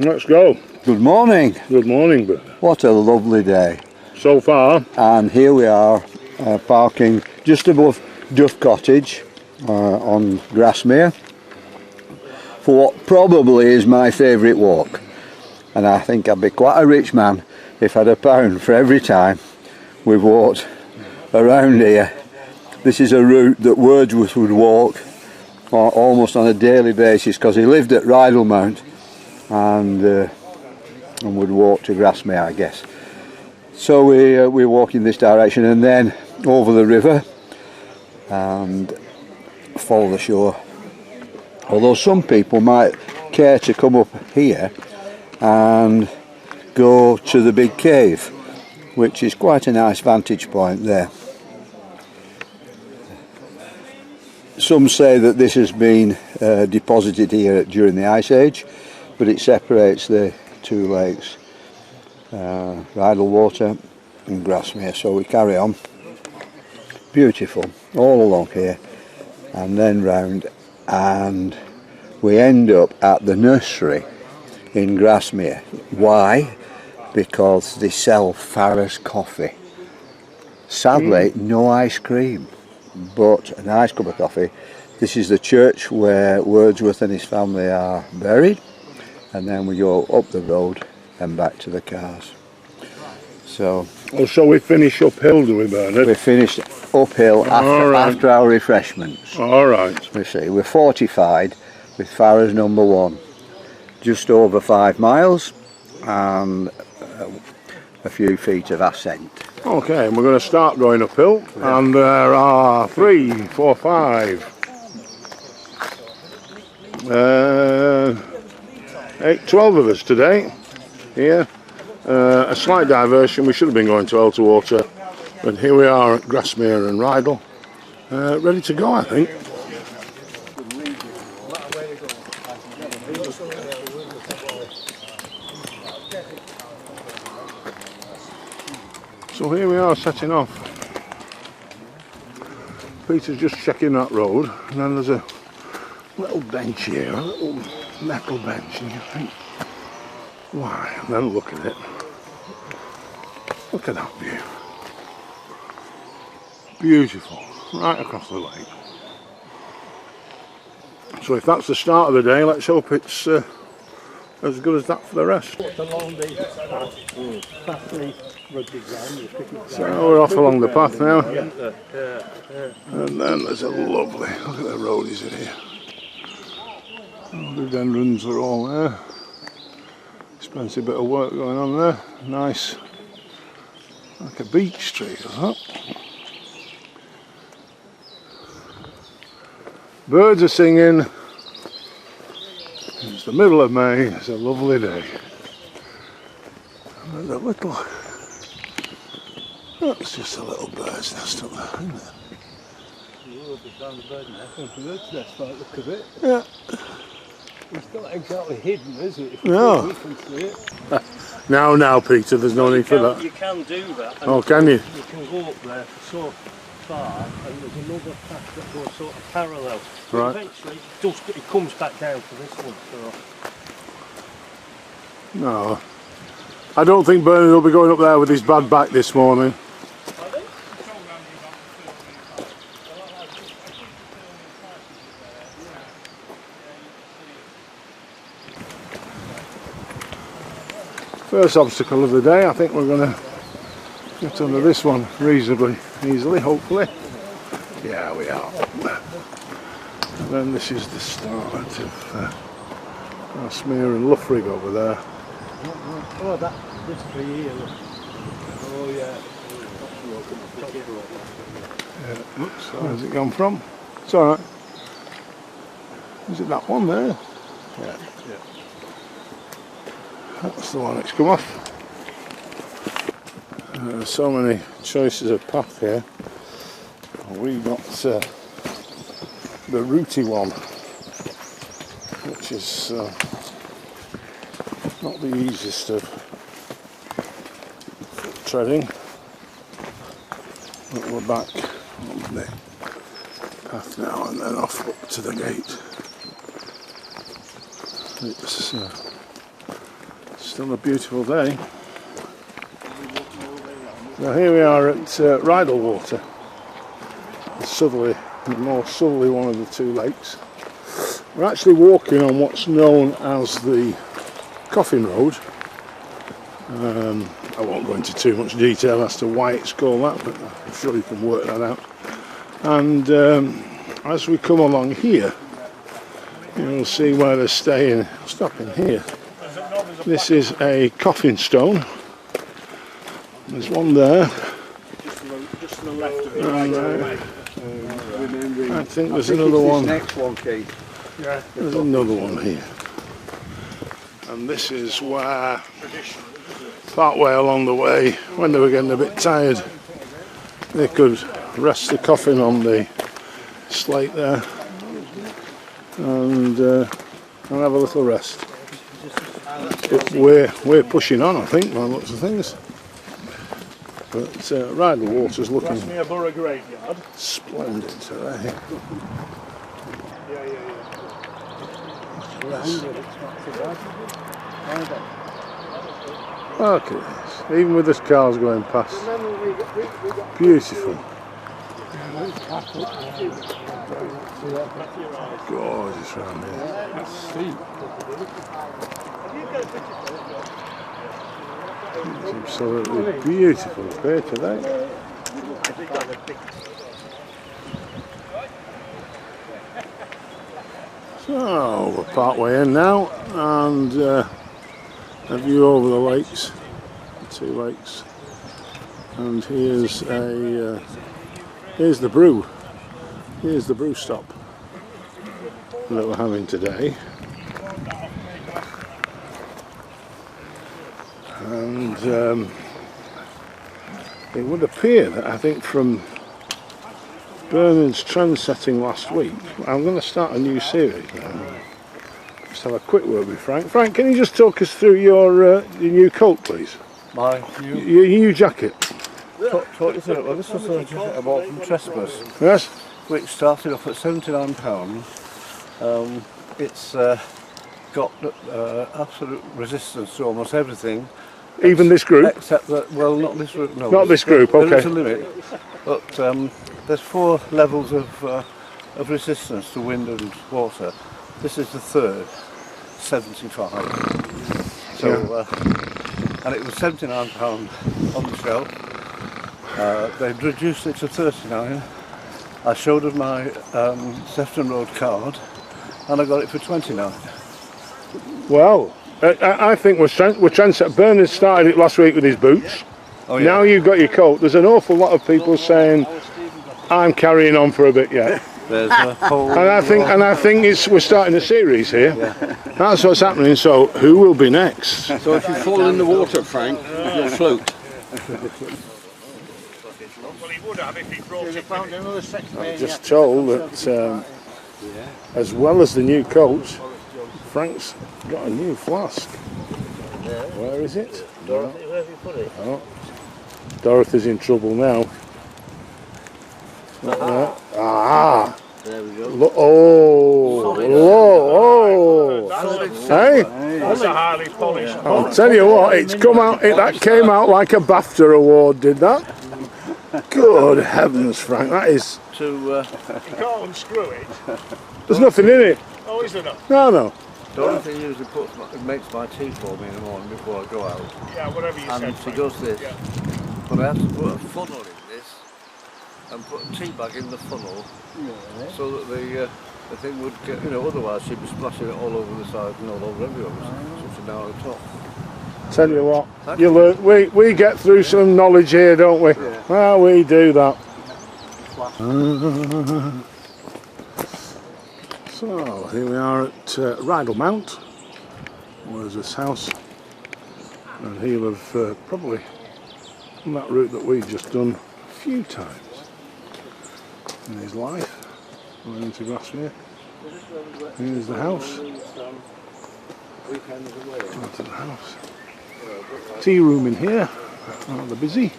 Let's go. Good morning. Good morning, brother. What a lovely day. So far. And here we are parking just above Duff Cottage on Grasmere for what probably is my favourite walk. And I think I'd be quite a rich man if I had £1 for every time we've walked around here. This is a route that Wordsworth would walk almost on a daily basis because he lived at Rydal Mount and would walk to Grasmere, I guess. So we walk in this direction and then over the river and follow the shore. Although some people might care to come up here and go to the big cave, which is quite a nice vantage point there. Some say that this has been deposited here during the Ice Age, but it separates the two lakes, Rydal Water and Grasmere. So we carry on, beautiful, all along here, and then round, and we end up at the nursery in Grasmere. Why? Because they sell Farrer's coffee. Sadly, no ice cream, but a nice cup of coffee. This is the church where Wordsworth and his family are buried, and then we go up the road and back to the cars. So we finish uphill, do we, Bernard? We finished uphill after our refreshments. All right. We see we're fortified with Farrer's number 1, just over 5 miles and a few feet of ascent. Okay, and we're going to start going uphill, and there are 3, 4, 5, 8, 12 of us today here. A slight diversion. We should have been going to Elterwater, but here we are at Grasmere and Rydal, ready to go, I think. So here we are setting off. Peter's just checking that road, and then there's a little bench here, a little metal bench, and you think, why? And then look at it. Look at that view. Beautiful, right across the lake. So if that's the start of the day, let's hope it's as good as that for the rest. So we're off along the path now. And then there's a lovely, look at the roadies in here. Rhododendrons are all there. Expensive bit of work going on there. Nice, like a beech tree, is that? Birds are singing. It's the middle of May. It's a lovely day. And there's a little. That's just a little bird's nest up there, isn't it? Yeah. It's not exactly hidden, is it? No. We can see it. Now, Peter, there's no need for that. You can do that. Oh, can you? You can go up there for so far, and there's another path that goes sort of parallel. Right. Eventually, it comes back down to this one. So. No. I don't think Bernard will be going up there with his bad back this morning. First obstacle of the day. I think we're going to get under this one reasonably easily, hopefully. Yeah, we are. And then this is the start of Grasmere and Loughrig over there. Oh, this tree here. Oh, yeah. So where's it gone from? It's alright. Is it that one there? Yeah. That's the one that's come off. There's so many choices of path here. We've got the rooty one, which is not the easiest of treading. But we're back on the path now and then off up to the gate. It's Still a beautiful day. Now here we are at Rydal water, the more southerly one of the two lakes. We're actually walking on what's known as the Coffin Road. I won't go into too much detail as to why it's called that, but I'm sure you can work that out. And as we come along here, you'll see where they're staying. Stopping here. This is a coffin stone. There's one there. Just to the left of it. I think there's another one. Next one, Keith. Yeah. There's another one here. And this is where, part way along the way, when they were getting a bit tired, they could rest the coffin on the slate there and have a little rest. But we're pushing on, I think, by lots of things. But Rydal water's looking Grasmere Borough Graveyard. splendid today. Yeah. Look at this, even with the cars going past. Beautiful. Gorgeous round here. It's absolutely beautiful up here today. So we're part way in now, and a view over the lakes, the two lakes, and here's the brew. Here's the brew stop that we're having today. And it would appear that, I think, from Bernard's trend setting last week, I'm going to start a new series now. Just have a quick word with Frank. Frank, can you just talk us through your new coat, please? My Your new jacket. talk you through it. Well, this was a jacket I bought from Trespass, Yes? which started off at £79. It's got absolute resistance to almost everything. Even this group? Except that, well, not this group. No, Not this group, okay. There is a limit, but there's 4 levels of resistance to wind and water. This is the third, 75. So, and it was £79 on the shelf. They've reduced it to 39. I showed them my Sefton Road card, and I got it for 29. Well, I think we're trendset. Bernard started it last week with his boots. Oh, yeah. Now you've got your coat. There's an awful lot of people saying, I'm carrying on for a bit yet. There's a whole. And I think we're starting a series here. Yeah. That's what's happening. So who will be next? So if you fall in the water, Frank, you'll float. Well, he would have if he brought it. I'm just told that as well as the new coat, Frank's got a new flask. Where is it? Dorothy, where have you put it? Oh, Dorothy's in trouble now. Ah! There we go. Oh! Hey! That's a highly polished. I'll tell you what, it's come out. That came out like a BAFTA award, did that? Good heavens, Frank! That is. You can't unscrew it. There's nothing in it. Oh, is there not? No. Dorothy usually makes my tea for me in the morning before I go out. Yeah, whatever you said. And she Frank. does this. Yeah. But I have to put a funnel in this and put a tea bag in the funnel so that the thing would get, otherwise she'd be splashing it all over the side and all over everywhere. Such a narrow top. Tell you what, you learn. We get through some knowledge here, don't we? Yeah. Well, we do that. So here we are at Rydal Mount. Where's this house? And he'll have probably on that route that we've just done a few times in his life. Going into Grasmere. Here's the house. Into the house. Tea room in here. Rather busy.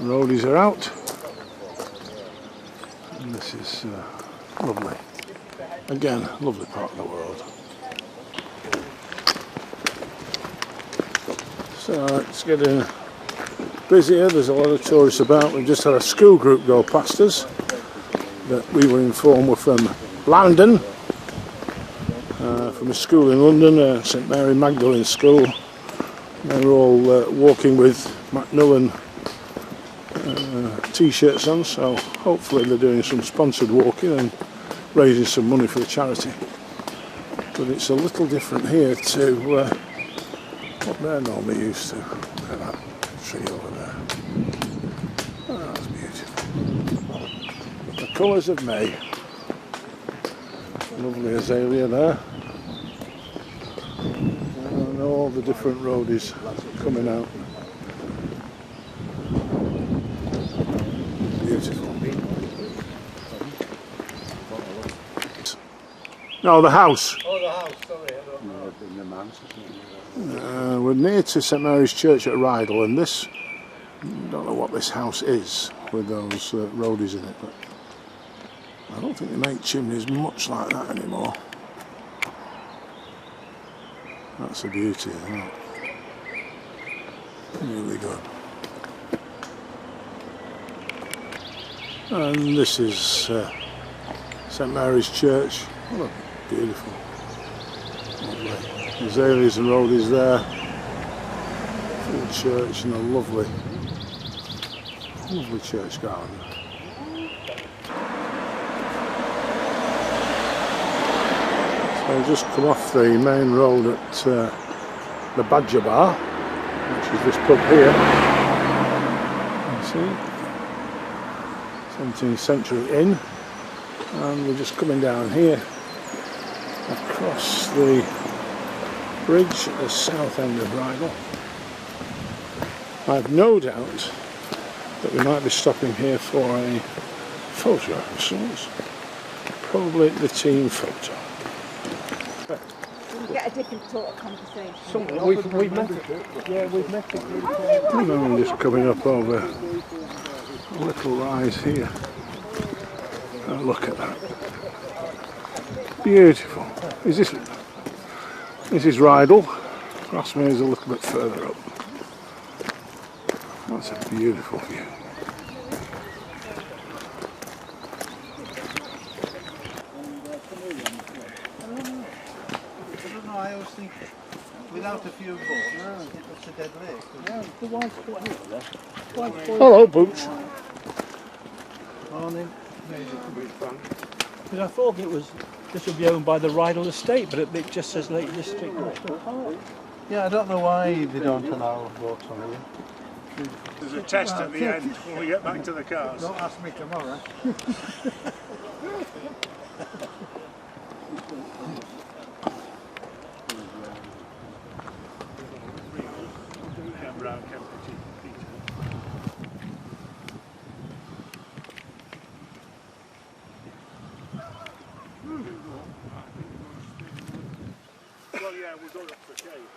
Roadies are out. And this is lovely. Again, lovely part of the world. So it's getting busier, there's a lot of tourists about. We've just had a school group go past us that we were informed were from London, from a school in London, St Mary Magdalene School. They were all walking with Macmillan t-shirts on, so hopefully they're doing some sponsored walking and raising some money for the charity. But it's a little different here to what they're normally used to. Look at that tree over there. Oh, that's beautiful. The colours of May. Lovely azalea there. And all the different roadies coming out. Beautiful. No, the house. Oh, the house, sorry, I don't know. We're near to St Mary's Church at Rydal, and this, I don't know what this house is with those roadies in it, but I don't think they make chimneys much like that anymore. That's a beauty, isn't it? Really good. And this is St Mary's Church. What a beautiful, lovely azaleas and roadies there. Full church and a lovely church garden. So I've just come off the main road at the Badger Bar, which is this pub here. You see, 17th century inn, and we're just coming down here across the bridge at the south end of Rydal. I've no doubt that we might be stopping here for a photograph of sorts, probably the team photo. Get a different sort of conversation. We've met it. Yeah, we've met it. And I'm just coming up over a little rise here. Oh, look at that. Beautiful. This is Rydal. Grasmere is a little bit further up. That's a beautiful view. I always think without a few boats, it's a dead lake. Hello, Booch. Morning. Because I thought this would be owned by the Rydal estate, but it just says Lake District National Park. Yeah, I don't know why they don't allow boats on here. There's a test at the end when we get back to the cars. Don't ask me tomorrow. Well, yeah, we're going up the cave.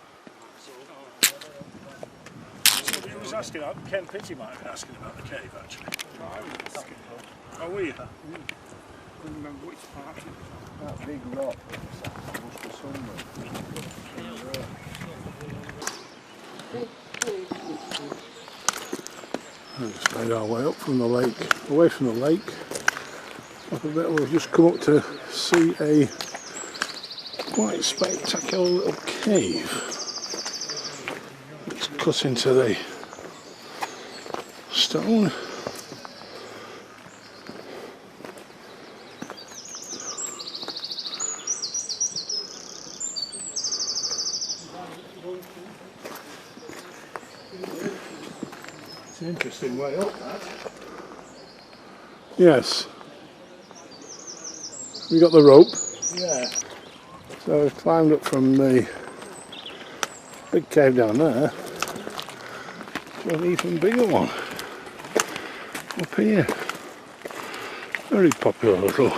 Somebody was asking, Ken Pitty might have been asking about the cave actually. Oh, were you? I couldn't remember which part it was. That big rock must be somewhere. We just made our way up from the lake, away from the lake. Up a bit, we've just come up to see a quite spectacular little cave. It's cut into the stone. It's an interesting way up, that. Yes. We got the rope. Yeah. So we've climbed up from the big cave down there to an even bigger one up here. Very popular little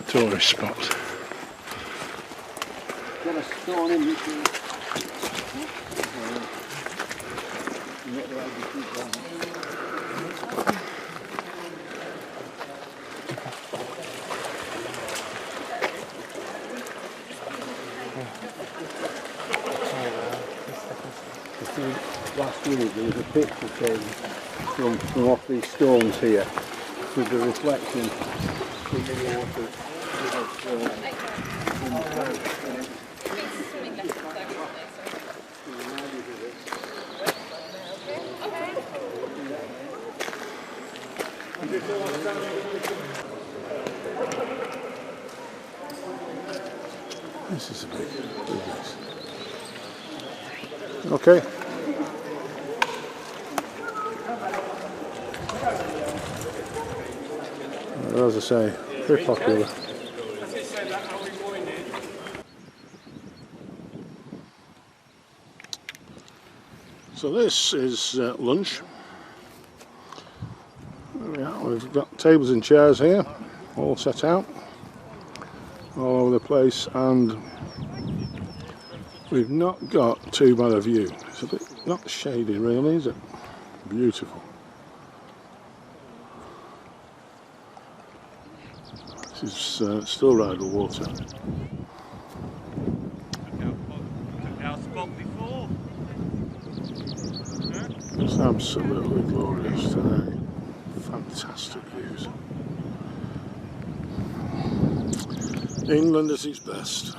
tourist spot. Got a stone in between. last week there was a picture taken from off these stones here with the reflection in the water. This is a big mess. Okay. As I say, very popular. So this is lunch. Yeah, we've got tables and chairs here, all set out, all over the place, and we've not got too bad a view. It's a bit not shady really, is it? Beautiful. This is still Rydal water. It's absolutely glorious today. Fantastic views. England is its best.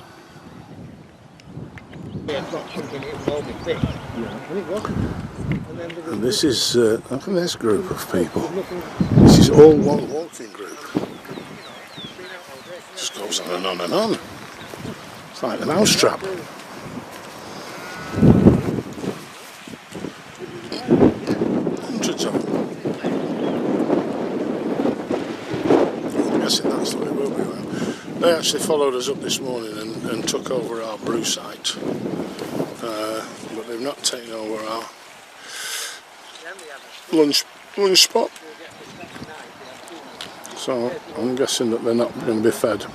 And this is, look at this group of people. This is all one walking group. Just goes on and on and on. It's like a mousetrap. Hundreds of them. I'm guessing that's the way it will be. They actually followed us up this morning and took over our brew site. But they've not taken over our lunch spot. So I'm guessing that they're not going to be fed.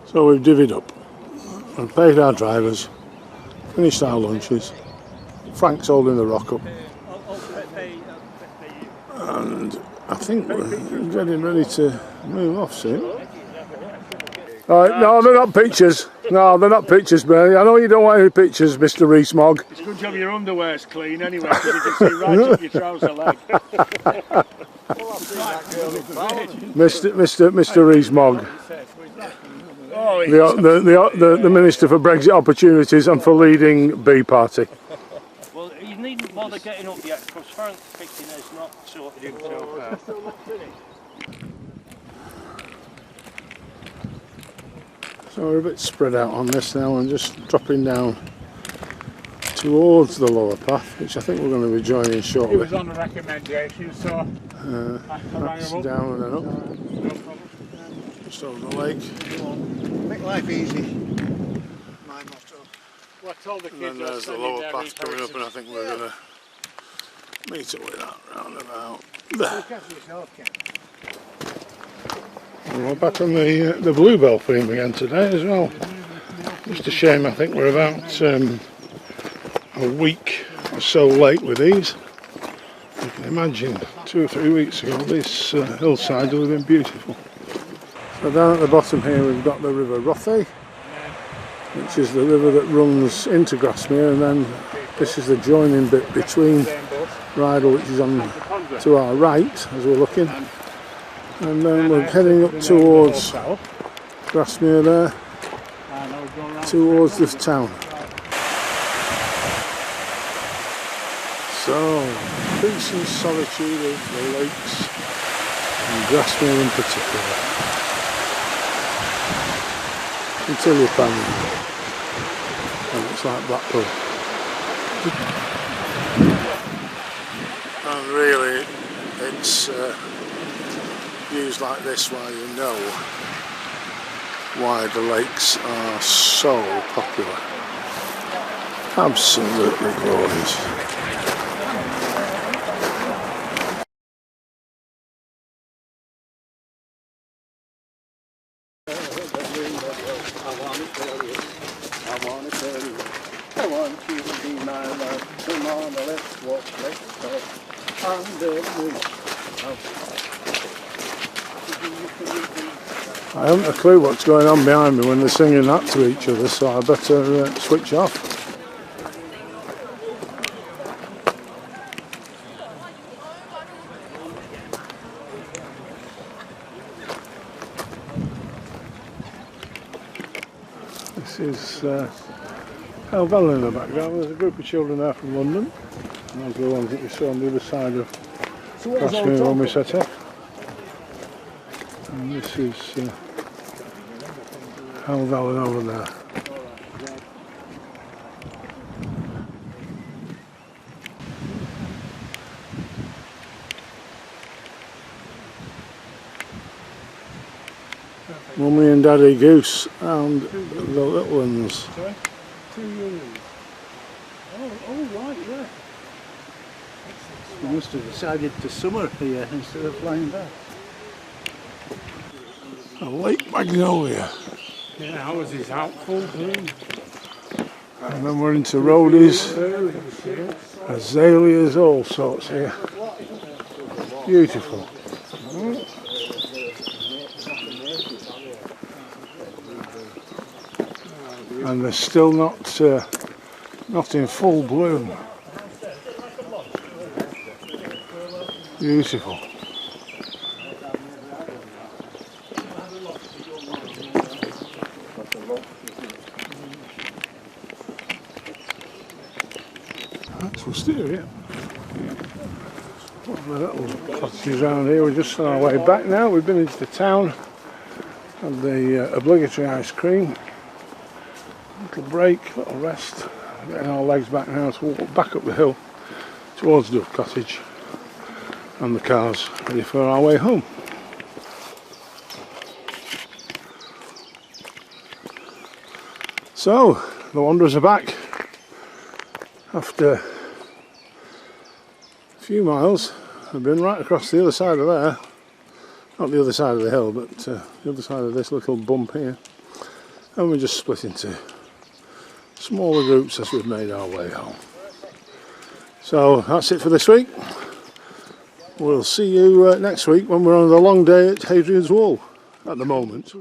So we've divvied up and paid our drivers, finished our lunches. Frank's holding the rock up, and I think we're getting ready to move off soon. No, they're not pictures. No, they're not pictures, Bernie. I know you don't want any pictures, Mr. Rees-Mogg. It's a good job your underwear's clean anyway, because you can see right up your trouser leg. Mr. Rees-Mogg. The Minister for Brexit Opportunities and for leading B Party. Well, you needn't bother getting up yet, because Frank's picking has not sorted himself out. So we're a bit spread out on this now and just dropping down towards the lower path, which I think we're going to be joining shortly. It was on a recommendation, so that's down and then up. Just over the lake. Make life easy. My motto. Well, I told the kids And then there's the lower path coming up, and I think we're going to meet up with that round about there. And we're back on the bluebell theme again today as well. Just a shame, I think we're about a week or so late with these. You can imagine 2 or 3 weeks ago this hillside would have been beautiful. So down at the bottom here we've got the River Rothay, which is the river that runs into Grasmere, and then this is the joining bit between Rydal, which is on to our right as we're looking, and then we're heading up towards Grasmere there, towards this town. So, peace and solitude of the lakes, and Grasmere in particular. Until you pan, and it's like Blackpool. And really, it's views like this where you know why the lakes are so popular. Absolutely glorious. I want you to be my love. Come on, let's walk, let's talk. Under the moon. I haven't a clue what's going on behind me when they're singing that to each other, so I better switch off. This is Rydal in the background. There's a group of children there from London, and those are the ones that we saw on the other side of Grasmere when we set up. And this is Rydal over there. Mummy and Daddy Goose and the little ones. Sorry? 2 euros. Oh, right, yeah. We must have decided to summer here instead of flying back. A Lake Magnolia. Yeah, ours is out full bloom. And then we're into roadies, azaleas, all sorts here. Beautiful. And they're still not in full bloom. Beautiful. That's wisteria. Lovely little cottages around here. We're just on our way back now. We've been into the town, had the obligatory ice cream. Little break, little rest, getting our legs back now to walk back up the hill towards Dove Cottage and the cars ready for our way home. So, the Wanderers are back after a few miles. We've been right across the other side of there, not the other side of the hill, but the other side of this little bump here, and we just split into smaller groups as we've made our way home. So that's it for this week. We'll see you next week when we're on the long day at Hadrian's Wall at the moment.